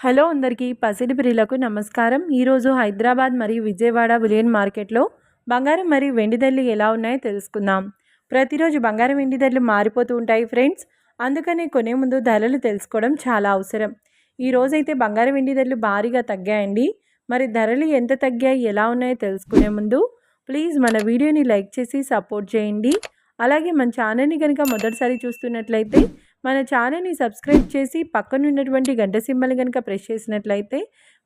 Hello అందరికీ పసిడి ప్రియులకు నమస్కారం. ఈరోజు హైదరాబాద్ మరియు విజయవాడ బులియన్ మార్కెట్లో బంగారం మరియు వెండి ధరలు ఎలా ఉన్నాయో తెలుసుకుందాం. ప్రతిరోజు బంగారం వెండి ధరలు మారిపోతూ ఉంటాయి ఫ్రెండ్స్. అందుకని కొనే ముందు ధరలు తెలుసుకోవడం చాలా అవసరం. ఈరోజైతే బంగారం వెండి ధరలు భారీగా తగ్గాయండి. మరి ధరలు ఎంత తగ్గాయి, ఎలా ఉన్నాయో తెలుసుకునే ముందు ప్లీజ్ మన వీడియోని లైక్ చేసి సపోర్ట్ చేయండి. అలాగే మన ఛానల్ని కనుక మొదటిసారి చూస్తున్నట్లయితే మన ఛానల్ని సబ్స్క్రైబ్ చేసి పక్కన ఉన్నటువంటి గంట సింబల్ని కనుక ప్రెస్ చేసినట్లయితే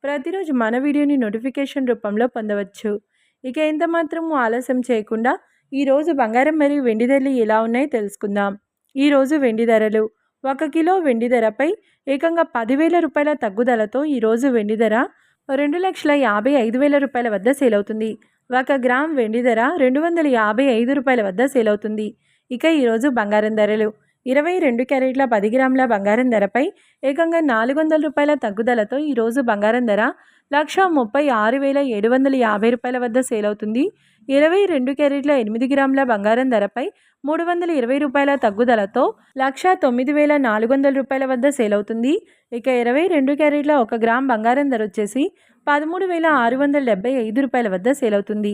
ప్రతిరోజు మన వీడియోని నోటిఫికేషన్ రూపంలో పొందవచ్చు. ఇక ఎంత మాత్రము ఆలస్యం చేయకుండా ఈరోజు బంగారం మరియు వెండి ధరలు ఎలా ఉన్నాయో తెలుసుకుందాం. ఈరోజు వెండి ధరలు 1 కిలో వెండి ధరపై ఏకంగా 10,000 రూపాయల తగ్గుదలతో ఈరోజు వెండి ధర 2,55,000 రూపాయల వద్ద సేల్ అవుతుంది. 1 గ్రామ్ వెండి ధర 255 రూపాయల వద్ద సేల్ అవుతుంది. ఇక ఈరోజు బంగారం ధరలు 22 క్యారెట్ల 10 గ్రాముల బంగారం ధరపై ఏకంగా 400 రూపాయల తగ్గుదలతో ఈరోజు బంగారం ధర 1,36,750 రూపాయల వద్ద సేల్ అవుతుంది. 22 క్యారెట్ల 8 గ్రాముల బంగారం ధరపై 320 రూపాయల తగ్గుదలతో 1,09,400 రూపాయల వద్ద సేల్ అవుతుంది. ఇక 22 క్యారెట్ల 1 గ్రామ్ బంగారం ధర వచ్చేసి 13,675 రూపాయల వద్ద సేల్ అవుతుంది.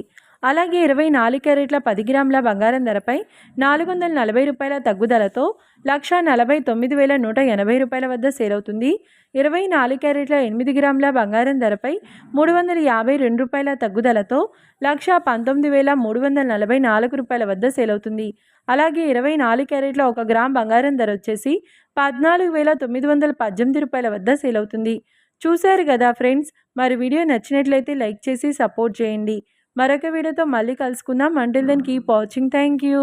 అలాగే 24 క్యారెట్ల 10 గ్రాముల బంగారం ధరపై 440 రూపాయల తగ్గుదలతో 1,49,180 రూపాయల వద్ద సేల్ అవుతుంది. 24 క్యారెట్ల 8 గ్రాముల బంగారం ధరపై 352 రూపాయల తగ్గుదలతో 1,19,344 రూపాయల వద్ద సేల్ అవుతుంది. అలాగే 24 క్యారెట్ల 1 గ్రామ్ బంగారం ధర వచ్చేసి 14,918 రూపాయల వద్ద సేల్ అవుతుంది. చూశారు కదా ఫ్రెండ్స్. మరి వీడియో నచ్చినట్లయితే లైక్ చేసి సపోర్ట్ చేయండి. మరొక వీడియోతో మళ్ళీ కలుసుకుందాం. Until then keep watching. Thank you.